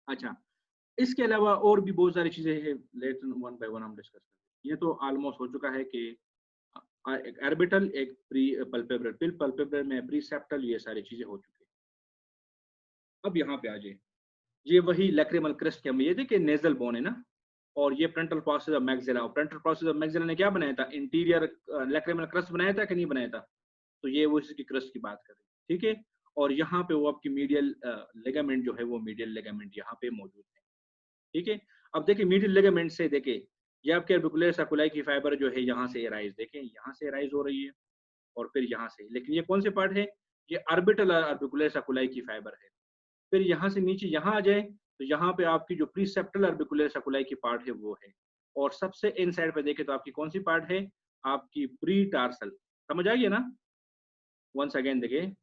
Speaker 1: अच्छा, इसके अलावा और भी बहुत सारी चीजें हैं, लेटर वन बाय वन हम डिस्कस करेंगे. ये तो ऑलमोस्ट हो चुका है कि एक ऑर्बिटल, एक प्री पल्पेब्रल, फिर पल्पेब्रल में प्रीसेप्टल, ये सारी चीजें हो चुकी है. अब यहाँ पे आ जाए, ये वही लैक्रिमल क्रेस्ट के हम ये देखिए नेजल बोन है ना, और ये frontal process of maxilla. Frontal process of maxilla ने क्या बनाया था? इंटीरियर लैक्रिमल क्रेस्ट बनाया था कि नहीं बनाया था? तो ये वो इसकी क्रेस्ट की बात कर रहे हैं. ठीक है. और यहाँ पे वो आपकी मीडियल लिगामेंट जो है वो मीडियल लिगामेंट यहाँ पे मौजूद है. ठीक है. अब देखिए मीडियल लिगामेंट से देखिए ये आपके ऑर्बिकुलर सैकुलाई की फाइबर जो है यहाँ से एराइज, देखें यहाँ से एराइज हो रही है और फिर यहाँ से, लेकिन ये कौन से पार्ट है? ये ऑर्बिटल ऑर्बिकुलर सैकुलाई की फाइबर है. फिर यहाँ से नीचे यहाँ आ जाए तो यहाँ पे आपकी जो प्रीसेप्टल ऑर्बिकुलर सैकुलाई की पार्ट है वो है, और सबसे इन साइड पे देखें तो आपकी कौन सी पार्ट है? आपकी प्री टार्सल. समझ आ गया ना? वंस अगेन देखिए,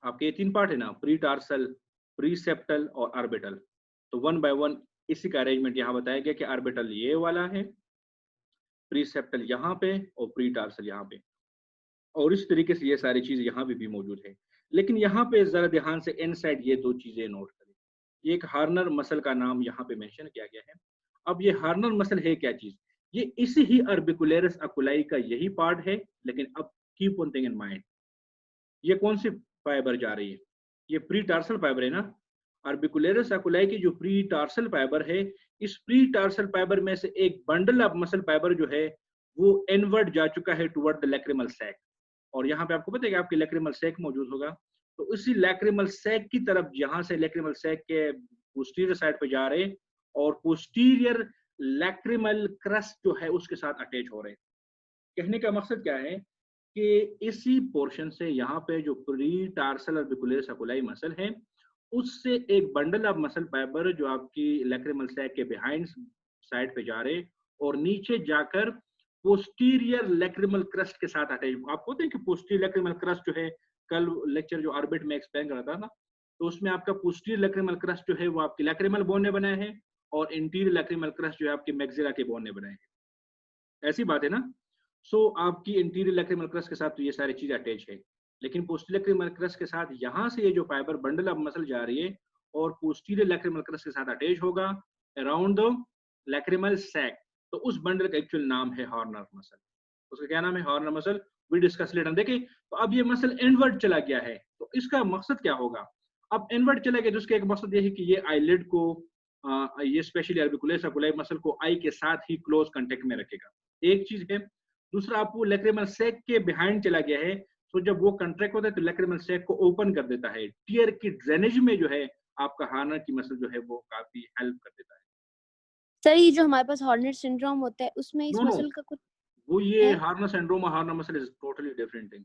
Speaker 1: आपके ये तीन पार्ट है ना, प्री टार्सल, प्रीसेप्टल और ऑर्बिटल. तो वन बाय वन इसी का अरेंजमेंट यहाँ बताया गया कि ऑर्बिटल ये वाला है, प्रीसेप्टल यहाँ पे और प्री टार्सल यहाँ पे, और इस तरीके से ये सारी चीज यहाँ भी मौजूद है. लेकिन यहाँ पे जरा ध्यान से इनसाइड ये दो चीजें नोट करें. ये एक हार्नर मसल का नाम यहाँ पे मेंशन किया गया है. अब ये हार्नर मसल है क्या चीज? ये इसी ही ऑर्बिकुलरिस अकुलाई का यही पार्ट है, लेकिन अब keep one thing in mind, ये कौन सी फाइबर जा रही है? ये प्री टार्सल फाइबर है ना. ऑर्बिकुलरिस अकुलाई की जो प्री टार्सल फाइबर है, इस प्री टार्सल फाइबर में से एक बंडल ऑफ मसल फाइबर जो है वो इनवर्ड जा चुका है टुवर्ड द लैक्रिमल सैक, और यहाँ पे आपको पता है कि आपकी लैक्रिमल सैक मौजूद होगा. तो इसी लैक्रिमल सैक की तरफ, जहां से लैक्रिमल सैक के पोस्टीरियर साइड पे जा रहे और पोस्टीरियर लैक्रिमल क्रस्ट जो है उसके साथ अटैच हो रहे. कहने का मकसद क्या है कि इसी पोर्शन से यहाँ पे जो प्री टार्सल ऑर्बिकुलरिस अकुलाई मसल है उससे एक बंडल ऑफ मसल फाइबर जो आपकी लैक्रिमल सैक के बिहाइंड साइड पे जा रहे और नीचे जाकर पोस्टीरियर लैक्रिमल क्रस्ट के साथ अटैच. आपको पता है कि पोस्टीरियर लैक्रिमल क्रस्ट जो है, कल लेक्चर जो ऑर्बिट में एक्सप्लेन कर रहा था ना, तो उसमें आपका पोस्टीरियर लैक्रिमल क्रस्ट जो है वो आपकी लैक्रिमल बोन ने बनाया है और इंटीरियर लैक्रिमल क्रस्ट जो है आपकी मैक्सिला के बोन ने बनाए हैं. ऐसी बात है ना. सो आपकी इंटीरियर लैक्रिमल क्रस्ट के साथ तो ये सारी चीज अटैच है, लेकिन पोस्टीरियर लैक्रिमल क्रस्ट के साथ यहाँ से ये जो फाइबर बंडल ऑफ मसल जा रही है और पोस्टीरियर लैक्रिमल क्रस्ट के साथ अटैच होगा अराउंड द लैक्रिमल सैक, तो उस बंडल का एक्चुअल नाम है हार्नर मसल. उसका क्या नाम है, Horner muscle, we discuss later. देखिए तो अब ये मसल इनवर्ड चला गया है, तो इसका मकसद क्या होगा, अब इनवर्ड चला गया तो उसका एक मकसद ये है कि ये आईलिड को ये स्पेशली अर्बिकुलर सर्कुलाई मसल को आई के साथ ही क्लोज कांटेक्ट में रखेगा, एक चीज है। दूसरा आपको लैक्रिमल सैक के बिहाइंड चला गया है, तो जब वो कंट्रैक्ट होता है तो लैक्रिमल सैक को ओपन कर देता है, टीयर की ड्रेनेज में जो है आपका हार्नर की मसल जो है वो काफी हेल्प कर देता है।
Speaker 2: सर ये जो हमारे पास हॉर्नर सिंड्रोम होता है उसमें इस
Speaker 1: नो नो,
Speaker 2: मसल का कुछ
Speaker 1: वो ये
Speaker 2: है?
Speaker 1: हार्नर सिंड्रोम और Horner muscle is totally different thing.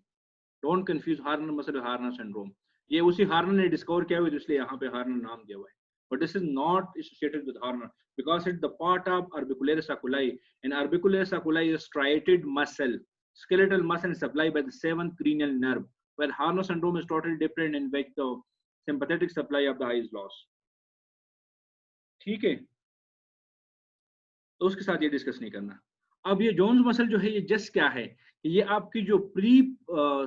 Speaker 1: Don't confuse Horner muscle Horner syndrome, ये उसी हार्नर ने डिस्कवर किया हुआ है, इसलिए यहाँ पे हार्नर नाम दिया हुआ है, but this is not associated with Horner because it's the part of orbicularis oculi, and orbicularis oculi is striated muscle, skeletal muscle supplied by the seventh cranial nerve, where Harner syndrome is totally different, in which the sympathetic supply of the eye is lost. ठीक है, तो उसके साथ ये डिस्कस नहीं करना। अब ये जोन्स मसल जो है ये जस्ट क्या है, ये आपकी जो प्री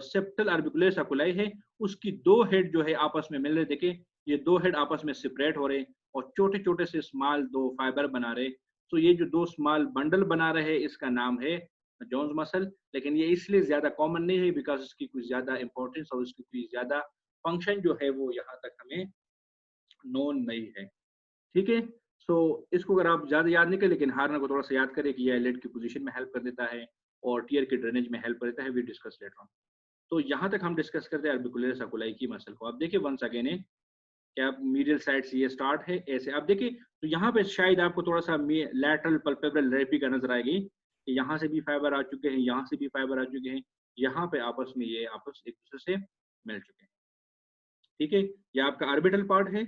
Speaker 1: सेप्टल ऑर्बिकुलर ऑकुलाई है उसकी दो हेड जो है आपस में मिल रहे, देखिए ये दो हेड आपस में सेपरेट हो रहे और छोटे छोटे से स्मॉल दो फाइबर बना रहे, तो ये जो दो स्मॉल बंडल बना रहे इसका नाम है जोन्स मसल। लेकिन ये इसलिए ज्यादा कॉमन नहीं है बिकॉज इसकी कुछ ज्यादा इंपॉर्टेंस और इसकी कुछ ज्यादा फंक्शन जो है वो यहाँ तक हमें नोन नहीं है। ठीक है, सो इसको अगर आप ज्यादा याद नहीं करें लेकिन हार्नर को थोड़ा सा याद करें कि ये आईलिड की पोजीशन में हेल्प कर देता है और टीयर के ड्रेनेज में हेल्प कर देता है, वी डिस्कस लेटर ऑन। तो यहाँ तक हम डिस्कस करते हैं ऑर्बिकुलर ऑकुलाई की मसल को। अब देखिए वंस अगेन है क्या मीडियल साइड से ये स्टार्ट है ऐसे, आप देखिए तो यहाँ पे शायद आपको थोड़ा सा लैटरल पल्पेब्रल रेपिका नजर आएगी कि यहाँ से भी फाइबर आ चुके हैं, यहाँ से भी फाइबर आ चुके हैं, यहाँ पे आपस में ये आपस एक दूसरे से मिल चुके हैं। ठीक है, ये आपका ऑर्बिटल पार्ट है,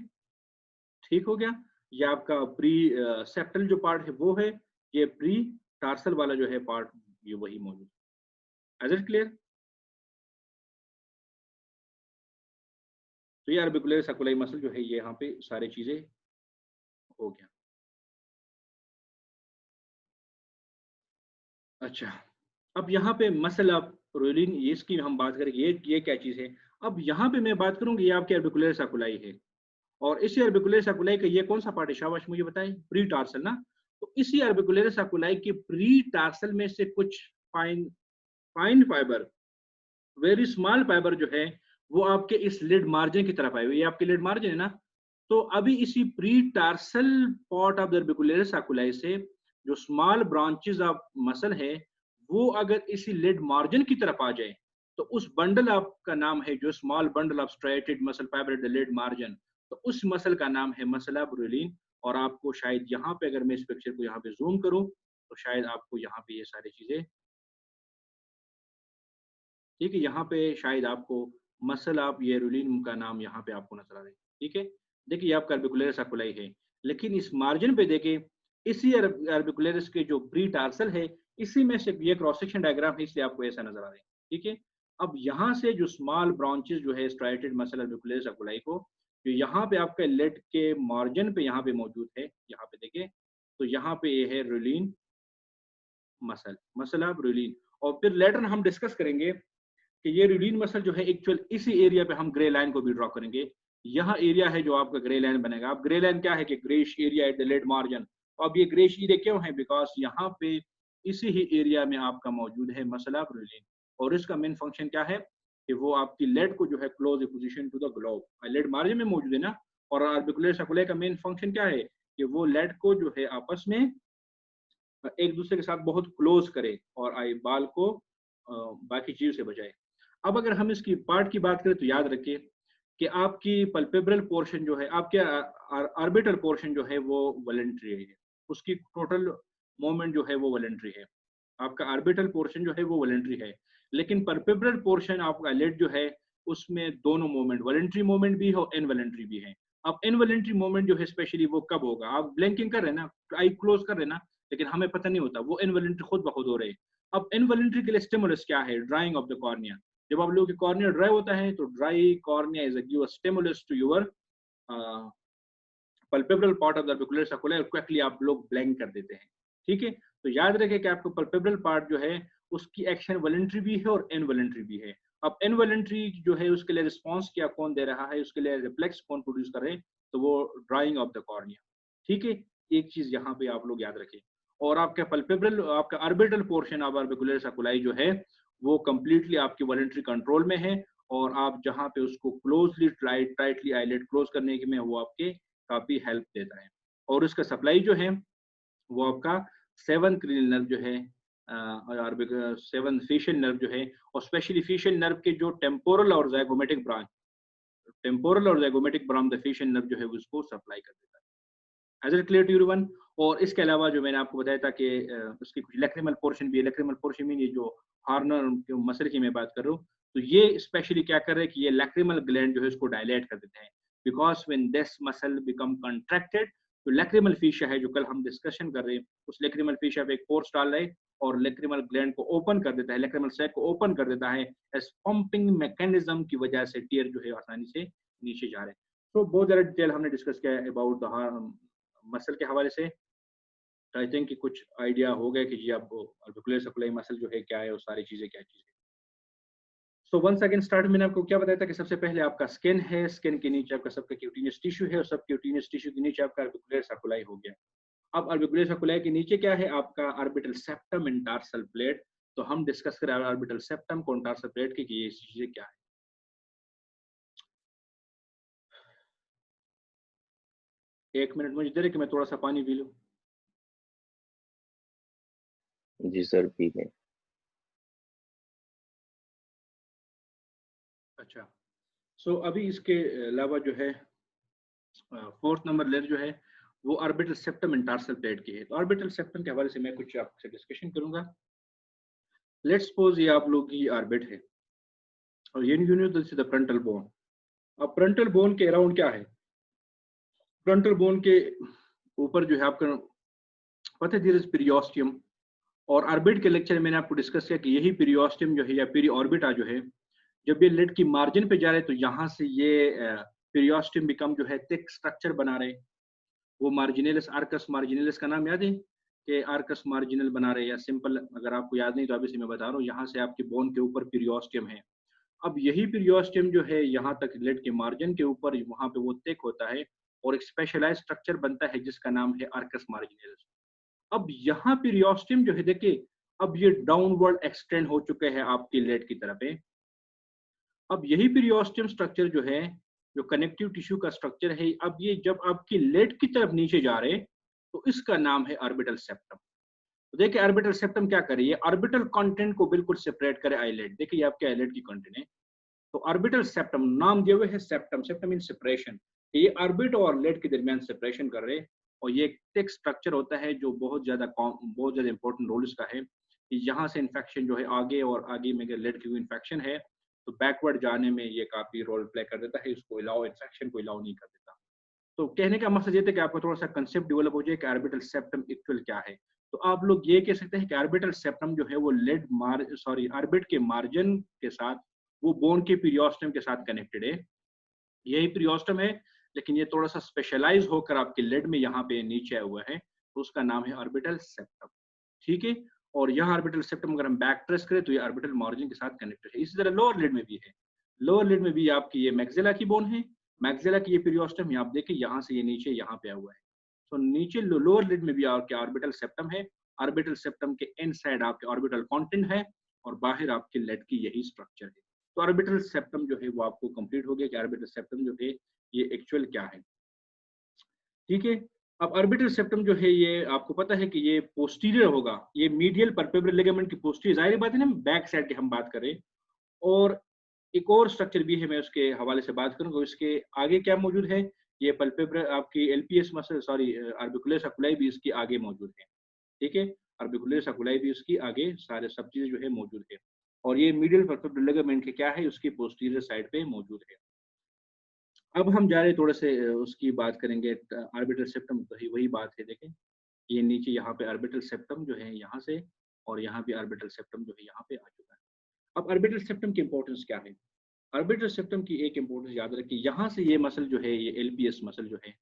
Speaker 1: ठीक हो गया। ये आपका प्री सेप्टल जो पार्ट है वो है, ये प्री टार्सल वाला जो है पार्ट ये वही मौजूद है। Is it clear? तो ये ऑर्बिकुलर सर्कुलर मसल जो है ये यहाँ पे सारी चीजें हो गया। अच्छा, अब यहाँ पे मसल ऑफ रोलिन ये इसकी हम बात करेंगे, ये क्या चीज है। अब यहाँ पे मैं बात करूंगी ये आपके ऑर्बिकुलर सर्कुलाई है, और इसी ऑर्बिकुलर सर्कुलाई का ये कौन सा पार्ट है, शाबाश मुझे बताएं, प्री टार्सल ना। तो इसी ऑर्बिकुलर सर्कुलाई के प्री टार्सल में से कुछ fine fine fibre, very small fibre जो है वो आपके इस लिड मार्जिन की तरफ आए हुए, ये आपके लिड मार्जिन है ना। तो अभी इसी pre tarsal part of the orbicular oculi से जो स्मॉल ब्रांचेस ऑफ मसल है वो अगर इसी लिड मार्जिन की तरफ आ जाए तो उस बंडल आपका नाम है, जो small bundle of striated muscle fibre at the lid margin, तो उस मसल का नाम है मसल ऑफ रोलिन। और आपको शायद यहाँ पे अगर मैं इस पिक्चर को यहाँ पे जूम करूँ तो शायद आपको यहाँ पे ये सारी चीजें, ठीक है, यहाँ पे शायद आपको मसल ऑफ ये रोलिन का नाम यहाँ पे आपको नजर आ रहा है। ठीक है, देखिए आपका ऑर्बिकुलर सर्कुलाई है, लेकिन इस मार्जिन पे देखें इसी ऑर्बिकुलरिस के जो प्री टार्सल है इसी में से ये क्रॉस सेक्शन डायग्राम है, इसलिए आपको ऐसा नजर आ रहा है। ठीक है, अब यहाँ से जो स्मॉल ब्रांचेस जो है स्ट्राइटेड मसल ऑर्बिकुलर सर्कुलाई को, जो यहाँ पे आपके लेट के मार्जिन पे यहाँ पे मौजूद है, यहाँ पे देखें तो यहाँ पे ये है रोलिन मसल, मसल ऑफ रोलिन। और फिर लेटर हम डिस्कस करेंगे कि ये रोलिन मसल जो है एक्चुअल इसी एरिया पे हम ग्रे लाइन को भी ड्रॉ करेंगे। यहाँ एरिया है जो आपका ग्रे लाइन बनेगा। अब ग्रे लाइन क्या है कि greyish area at the lid margin. अब ये ग्रेश एरिया क्यों है, बिकॉज यहाँ पे इसी ही एरिया में आपका मौजूद है मसल ऑफ रोलिन, और इसका मेन फंक्शन क्या है कि वो आपकी लेड को जो है close position to the globe, lid margin में मौजूद है ना। और ऑर्बिकुलर सर्कुलाई का मेन फंक्शन क्या है कि वो लेड को जो है आपस में एक दूसरे के साथ बहुत क्लोज करे और आई बाल को बाकी चीजों से बचाए। अब अगर हम इसकी पार्ट की बात करें तो याद रखिए कि आपकी पल्पेब्रल पोर्शन जो है, आपके ऑर्बिटल पोर्शन जो है वो वॉलंटरी है, उसकी टोटल मूवमेंट जो है वो वॉलंटरी है। आपका ऑर्बिटल पोर्शन जो है वो वॉलंटरी है, लेकिन पल्पेब्रल पोर्शन आपका लेड जो है उसमें दोनों मूवमेंट, वॉलंटरी मूवमेंट भी है और इनवॉलंटरी भी है। अब इनवॉलंटरी मूवमेंट जो है स्पेशली वो कब होगा, आप ब्लैंकिंग कर रहे हैं ना, आई क्लोज कर रहे हैं ना, लेकिन हमें पता नहीं होता, वो इनवॉलंटरी खुद ब खुद हो रहे हैं। अब इनवॉलंटरी के लिए स्टिमुलस क्या है, ड्राइंग ऑफ द कॉर्निया। जब आप लोगों की कॉर्निया ड्राई होता है तो dry cornea is give a stimulus to your palpebral part of the orbicular oculi, और क्विकली आप लोग ब्लैंक कर देते हैं। ठीक है, तो याद रखें कि आपको पल्पेब्रल पार्ट जो है उसकी एक्शन वॉलंटरी भी है और इनवॉलंटरी भी है। अब इनवॉलंटरी जो है उसके लिए रिस्पॉन्स क्या कौन दे रहा है, उसके लिए रिफ्लेक्स कौन प्रोड्यूस कर रहे हैं, तो वो ड्राइंग ऑफ द कॉर्निया। ठीक है, एक चीज यहाँ पे आप लोग याद रखें। और आपका पल्पेब्रल, आपका ऑर्बिटल पोर्शन ऑफ ऑर्बिकुलर सकुलाई जो है वो कंप्लीटली आपकी वॉलंटरी कंट्रोल में है, और आप जहाँ पे उसको क्लोजली टाइटली आईलेट क्लोज करने में वो आपके काफी हेल्प देता है। और उसका सप्लाई जो है वो आपका 7 क्रीनियल नर्व जो है और 7 फेशियल नर्व जो है, और स्पेशली फेशियल नर्व के जो टेम्पोरल और ज़ाइगोमेटिक ब्रांच, टेम्पोरल और zygomatic branch the facial nerve जो है उसको सप्लाई कर देता है। As it clear to everyone? और इसके अलावा जो मैंने आपको बताया था कि उसकी कुछ लैक्रिमल पोर्शन भी है। लैक्रिमल पोर्शन में ये जो हॉर्नर मसल की मैं बात कर रहा हूँ, तो ये स्पेशली क्या कर रहे हैं कि ये लैक्रिमल ग्लैंड जो है इसको डायलेट कर देते हैं, because when this muscle become contracted, तो लैक्रिमल फेशिया है जो कल हम डिस्कशन कर रहे हैं, उस लैक्रिमल फेशिया पे एक फोर्स डाल रहे हैं और लैक्रिमल ग्लैंड को ओपन कर देता है, लैक्रिमल सैक को ओपन कर देता है। एस पंपिंग मैकेनिज्म की वजह से टीयर जो है आसानी से नीचे जा रहे हैं। तो बहुत ज़्यादा डिटेल हमने डिस्कस किया है अबाउट द मसल के हवाले से। आई थिंक कि कुछ आइडिया हो गया कि जी आप ऑर्बिकुलर सकुलाई मसल जो है क्या है और सारी चीज़ें क्या चीज़ें। सो वंस अगेन स्टार्ट मैंने आपको क्या बताया था कि सबसे पहले आपका स्किन है, स्किन के नीचे आपका सबका क्यूटिनियस टिश्यू है, और सब क्यूटिनियस टिश्यू के नीचे आपका ऑर्बिकुलर सकुलाई हो गया। अब ऑर्बिकुलर सकुलाई के नीचे क्या है आपका orbital septum and tarsal plate. तो हम डिस्कस करें ऑर्बिटल सेप्टम और टार्सल प्लेट की कि ये चीजें क्या है। एक मिनट मुझे दे रहे कि मैं थोड़ा सा पानी पी लूं।
Speaker 4: जी सर पी लें।
Speaker 1: अच्छा, सो अभी इसके अलावा जो है फोर्थ नंबर लेयर जो है वो orbital septum and tarsal plate की है। तो ऑर्बिटल सेप्टम के हवाले से मैं कुछ आपसे डिस्कशन करूंगा। लेट्स सपोज ये आप लोग की ऑर्बिट है और ये this is the frontal bone. अब फ्रंटल बोन के अराउंड क्या है? फ्रंटल बोन के ऊपर जो है आपका पता है इज पीरियोस्टियम, और ऑर्बिट के लेक्चर में मैंने आपको डिस्कस किया कि यही पीरियोस्टियम जो है या पीरी ऑर्बिटा जो है, जब ये लिड की मार्जिन पे जा रहे हैं तो यहाँ से ये पीरियोस्टियम बिकम जो है थिक स्ट्रक्चर बना रहे। वो मार्जिनलिस, आर्कस मार्जिनलिस का नाम याद है कि आर्कस मार्जिनल बना रहे, या सिंपल अगर आपको याद नहीं तो अभी से मैं बता रहा हूँ, यहाँ से आपके बोन के ऊपर पीरियोस्टियम है। अब यही पीरियोस्टियम जो है यहाँ तक लिड के मार्जिन के ऊपर वहाँ पे वो थिक होता है और एक स्पेशलाइज स्ट्रक्चर बनता है जिसका नाम है आर्कस मार्जिनलिस। अब यहाँ पीरियोस्टियम जो है देखिए अब ये डाउनवर्ड एक्सटेंड हो चुके हैं आपकी लेड की तरफ है। अब यही पीरियोस्टियम स्ट्रक्चर जो है, जो कनेक्टिव टिश्यू का स्ट्रक्चर है, अब ये जब आपकी लेड की तरफ नीचे जा रहे तो इसका नाम है ऑर्बिटल सेप्टम। तो देखिए ऑर्बिटल सेप्टम क्या करे, ये ऑर्बिटल कंटेंट को बिल्कुल सेपरेट करे आईलेट। देखिए ये आपके आईलेट की कंटेंट है, तो ऑर्बिटल सेप्टम नाम दिए हुए है सेप्टम, सेप्टम इन सेपरेशन, ये ऑर्बिट और लेड के दरमियान सेपरेशन कर रहे हैं। और ये एक स्ट्रक्चर होता है जो बहुत ज्यादा इंपॉर्टेंट रोल इसका है कि यहाँ से इन्फेक्शन जो है आगे और आगे में अगर लेड की इन्फेक्शन है तो बैकवर्ड जाने में ये काफी रोल प्ले कर देता है, इसको अलाउ इन्फेक्शन को अलाउ नहीं कर देता। तो कहने का मकसद ये था कि आपको थोड़ा सा कंसेप्ट डेवलप हो जाए कि ऑर्बिटल सेप्टम एक्चुअल क्या है। तो आप लोग ये कह सकते हैं कि ऑर्बिटल सेप्टम जो है वो ऑर्बिट के मार्जिन के साथ, वो बोन के पीरियोस्टम के साथ कनेक्टेड है। यही पीरियोस्टम है लेकिन ये थोड़ा सा स्पेशलाइज होकर आपके लेड में यहाँ पे नीचे आया हुआ है, तो उसका नाम है ऑर्बिटल सेप्टम। ठीक है, और यहाँ ऑर्बिटल सेप्टम अगर हम बैक ट्रेस करें तो ये ऑर्बिटल मार्जिन के साथ कनेक्टेड है। इसी तरह लोअर लिड में भी है, लोअर लिड में भी आपकी ये मैक्सिला की बोन है, मैक्सिला की ये पीरियोस्टम आप देखिए यहाँ से ये नीचे यहाँ पे आया हुआ है। तो नीचे लोअर लिड में भी आपके ऑर्बिटल सेप्टम है, ऑर्बिटल सेप्टम के इनसाइड आपके ऑर्बिटल कंटेंट है और बाहर आपके लेड की यही स्ट्रक्चर है। तो ऑर्बिटल सेप्टम जो है वो आपको कंप्लीट हो गया कि ऑर्बिटल सेप्टम जो है ये एक्चुअल क्या है। ठीक है, अब ऑर्बिटल सेप्टम जो है ये आपको पता है कि ये पोस्टीरियर होगा, ये मीडियल पल्पेब्रल लिगामेंट की पोस्टीरियर, जाहिर बात है ना बैक साइड की हम बात करें। और एक और स्ट्रक्चर भी है, मैं उसके हवाले से बात करूंगा। इसके आगे क्या मौजूद है, ये पल्पेब्रल आपकी एलपीएस मसल ऑर्बिकुलर सकुलाई भी इसकी आगे मौजूद है। ठीक है, ऑर्बिकुलर सकुलाई भी उसकी आगे सारे सब चीजें जो है मौजूद है। और ये मीडियल पल्पेब्रल लिगामेंट के क्या है, उसकी पोस्टीरियर साइड पे मौजूद है। अब हम जा रहे थोड़े से उसकी बात करेंगे ऑर्बिटल सेप्टम, तो वही बात है। देखें ये नीचे यहाँ पे ऑर्बिटल सेप्टम जो है यहाँ से, और यहाँ भी ऑर्बिटल सेप्टम जो है यहाँ पे आ चुका है। अब ऑर्बिटल सेप्टम की इंपॉर्टेंस क्या है? ऑर्बिटल सेप्टम की एक इंपॉर्टेंस याद रखिए, यहाँ से ये मसल जो है, ये एलपीएस मसल जो है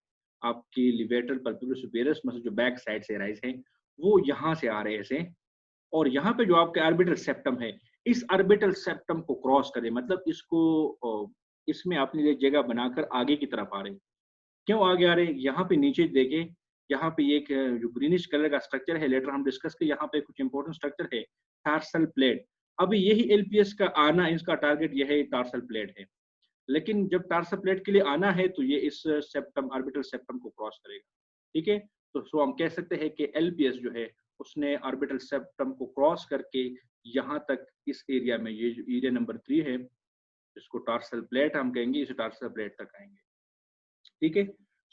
Speaker 1: आपकी लिवेटरल पल्पेब्रल सुपेरियस मसल जो बैक साइड से राइज है, वो यहाँ से आ रहे हैं ऐसे, और यहाँ पे जो आपका ऑर्बिटल सेप्टम है, इस ऑर्बिटल सेप्टम को क्रॉस करें, मतलब इसको इसमें अपने लिए जगह बनाकर आगे की तरफ आ रहे हैं। क्यों आगे आ रहे हैं? यहाँ पे नीचे देखें यहाँ पे एक जो ग्रीनिश कलर का स्ट्रक्चर है, लेटर हम डिस्कस करें, यहाँ पे कुछ इंपॉर्टेंट स्ट्रक्चर है, टार्सल प्लेट। अभी यही एलपीएस का आना, इसका टारगेट यह है, टार्सल प्लेट है। लेकिन जब टार्सल प्लेट के लिए आना है तो ये इस सेप्टम, ऑर्बिटल सेप्टम को क्रॉस करेगा, ठीक है। तो सो हम कह सकते हैं कि एलपीएस जो है उसने ऑर्बिटल सेप्टम को क्रॉस करके यहाँ तक, इस एरिया में, ये जो एरिया नंबर 3 है, इसको टार्सल प्लेट हम कहेंगे, इस टार्सल प्लेट तक आएंगे, ठीक है।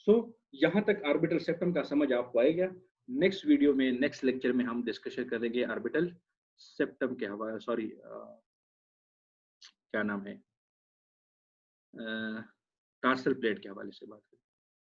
Speaker 1: सो यहाँ तक ऑर्बिटल सेप्टम का समझ आपको आएगा। नेक्स्ट वीडियो में, नेक्स्ट लेक्चर में हम डिस्कशन करेंगे ऑर्बिटल सेप्टम के हवाले, सॉरी क्या नाम है, टार्सल प्लेट के हवाले से बात करेंगे।